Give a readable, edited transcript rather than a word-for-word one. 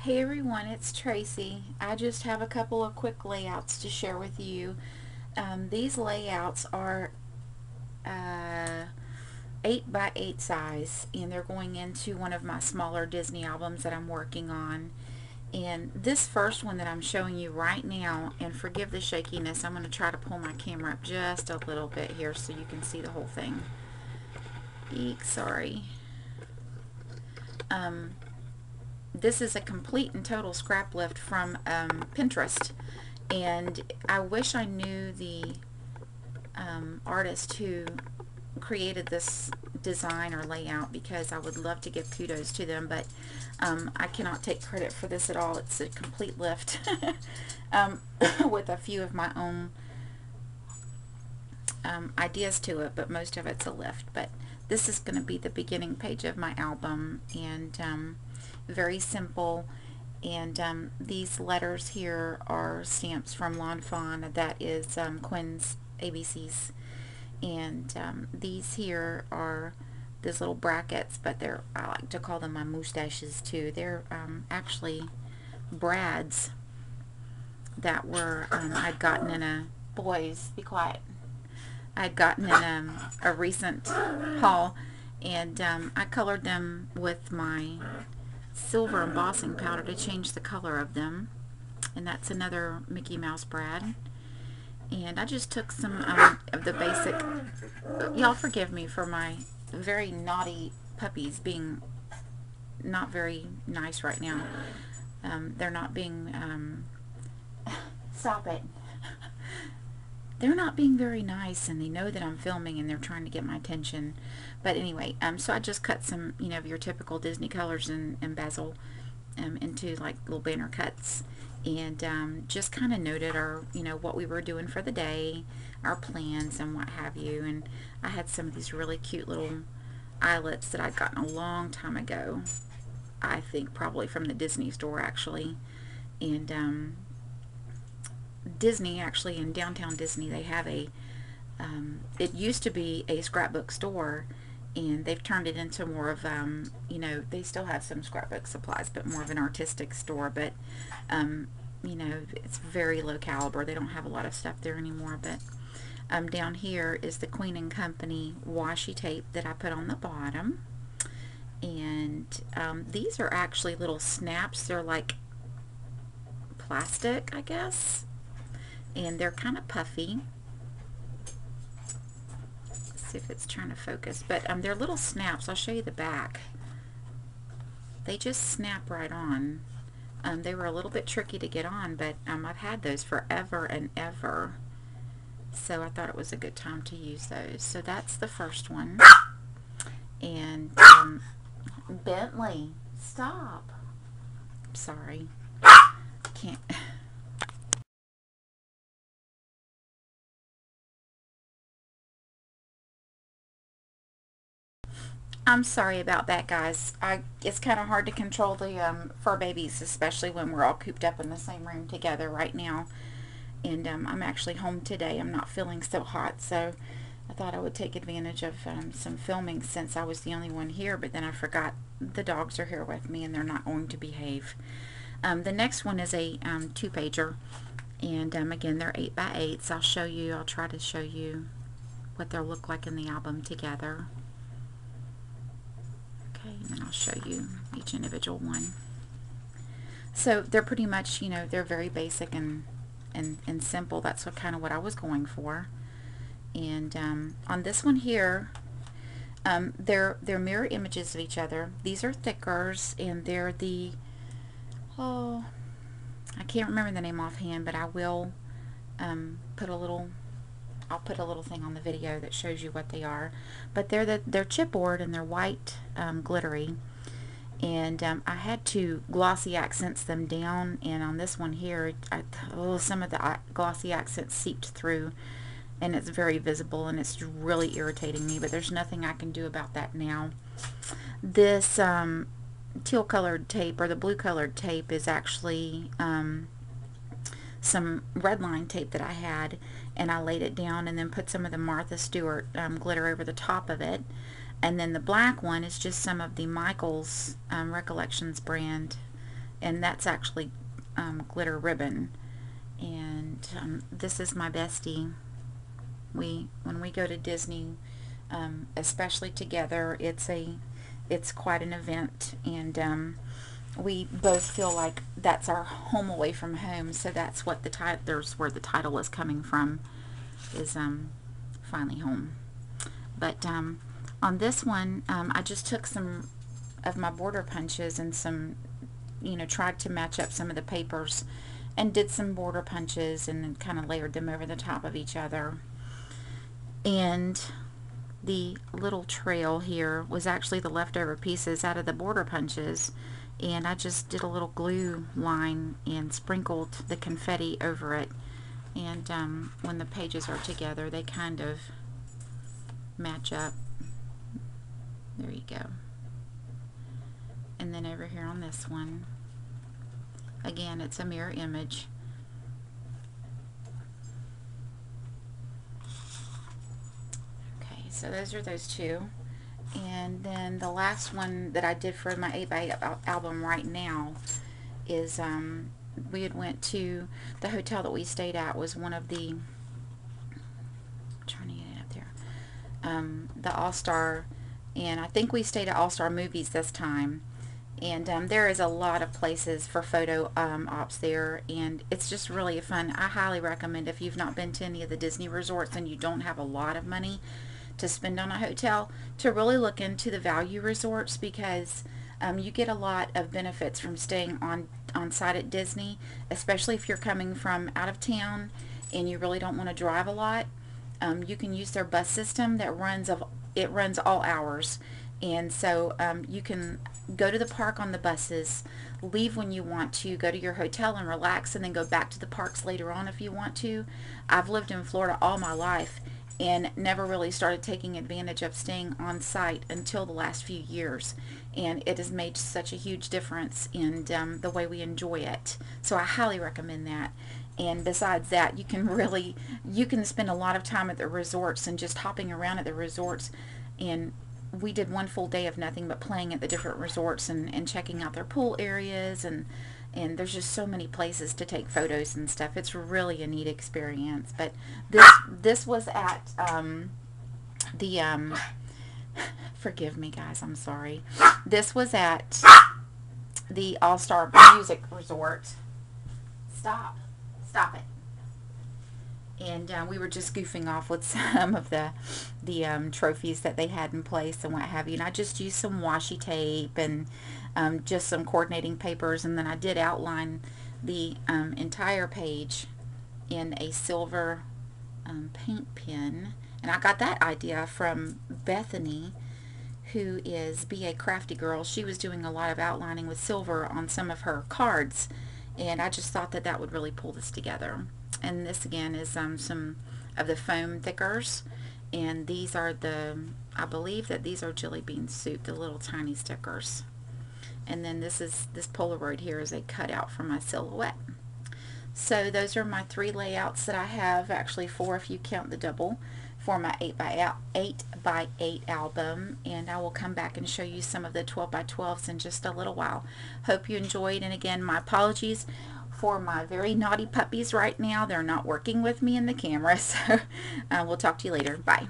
Hey everyone, it's Tracy. I just have a couple of quick layouts to share with you. These layouts are 8 by 8 size, and they're going into one of my smaller Disney albums that I'm working on. And this first one that I'm showing you right now, and forgive the shakiness, I'm going to try to pull my camera up just a little bit here so you can see the whole thing. Eek, sorry. Um, this is a complete and total scrap lift from Pinterest. And I wish I knew the artist who created this design or layout, because I would love to give kudos to them, but I cannot take credit for this at all. It's a complete lift um, with a few of my own ideas to it, but most of it's a lift. But this is going to be the beginning page of my album, and very simple. And these letters here are stamps from Lawn Fawn. That is Quinn's ABCs. And these here are these little brackets, but I like to call them my mustaches too. They're actually brads that were I'd gotten in a boys be quiet. I'd gotten in a recent haul, and I colored them with my silver embossing powder to change the color of them. And that's another Mickey Mouse brad. And I just took some of the basic, y'all forgive me for my very naughty puppies being not very nice right now. They're not being, stop it. They're not being very nice, and they know that I'm filming, and they're trying to get my attention. But anyway, so I just cut some, of your typical Disney colors in basil into like little banner cuts, and just kind of noted our, what we were doing for the day, our plans and what have you. And I had some of these really cute little eyelets that I'd gotten a long time ago. I think probably from the Disney store actually. And Disney, actually, in downtown Disney, they have it used to be a scrapbook store, and they've turned it into more of, they still have some scrapbook supplies, but more of an artistic store. But, it's very low caliber. They don't have a lot of stuff there anymore. But down here is the Queen and Company washi tape that I put on the bottom. And these are actually little snaps. They're like plastic, I guess. And they're kind of puffy. Let's see if it's trying to focus. But they're little snaps. I'll show you the back. They just snap right on. They were a little bit tricky to get on, but I've had those forever and ever. So I thought it was a good time to use those. So that's the first one. And Bentley, stop. Sorry. Can't. I'm sorry about that, guys. It's kind of hard to control the fur babies, especially when we're all cooped up in the same room together right now. And I'm actually home today. I'm not feeling so hot, so I thought I would take advantage of some filming since I was the only one here, but then I forgot the dogs are here with me and they're not going to behave. The next one is a two-pager, and again, they're 8 by 8s. I'll try to show you what they'll look like in the album together. Okay, and then I'll show you each individual one. So they're pretty much, they're very basic and simple. That's kind of what I was going for. And on this one here, they're mirror images of each other. These are thickers, and they're the, I can't remember the name offhand, but I will I'll put a little thing on the video that shows you what they are. But they're chipboard, and they're white, glittery. And I had to glossy accents them down, and on this one here, some of the glossy accents seeped through, and it's very visible, and it's really irritating me, but there's nothing I can do about that now. This teal colored tape, or the blue colored tape, is actually some red line tape that I had, and I laid it down and then put some of the Martha Stewart glitter over the top of it. And then the black one is just some of the Michaels Recollections brand and that's actually glitter ribbon. And this is my bestie. When we go to Disney, especially together, it's quite an event, and we both feel like that's our home away from home. So that's what there's where the title is coming from, is finally home. But on this one, I just took some of my border punches and some, tried to match up some of the papers and did some border punches and then kind of layered them over the top of each other. And the little trail here was actually the leftover pieces out of the border punches, and I just did a little glue line and sprinkled the confetti over it, and when the pages are together they kind of match up. There you go. And then over here on this one, again, it's a mirror image. Okay, so those are those two. And then the last one that I did for my 8x8 album right now is we had went to the hotel that we stayed at, was one of the, I'm trying to get it up there, the All-Star, and I think we stayed at All-Star Movies this time. And there is a lot of places for photo ops there, and it's just really fun. I highly recommend, if you've not been to any of the Disney resorts and you don't have a lot of money to spend on a hotel, to really look into the value resorts, because you get a lot of benefits from staying on site at Disney, especially if you're coming from out of town and you really don't want to drive a lot. You can use their bus system that runs all hours. And so you can go to the park on the buses, leave when you want to, go to your hotel and relax, and then go back to the parks later on if you want to. I've lived in Florida all my life and never really started taking advantage of staying on site until the last few years. And it has made such a huge difference in the way we enjoy it. So I highly recommend that. And besides that, you can spend a lot of time at the resorts and just hopping around at the resorts. And we did one full day of nothing but playing at the different resorts and checking out their pool areas, and there's just so many places to take photos and stuff. It's really a neat experience. But this was at forgive me guys, I'm sorry. This was at the All-Star Music Resort. Stop it. And we were just goofing off with some of the trophies that they had in place and what have you. And I just used some washi tape and just some coordinating papers. And then I did outline the entire page in a silver paint pen. And I got that idea from Bethany, who is B.A. Crafty Girl. She was doing a lot of outlining with silver on some of her cards. And I just thought that would really pull this together. And this again is some of the foam thickers, and these are I believe that these are Jelly Bean Soup, the little tiny stickers. And then this Polaroid here is a cutout for my silhouette. So those are my 3 layouts that I have, actually 4 if you count the double, for my 8x8 album, and I will come back and show you some of the 12x12s in just a little while. Hope you enjoyed, and again, my apologies for my very naughty puppies right now. They're not working with me in the camera, so we'll talk to you later. Bye.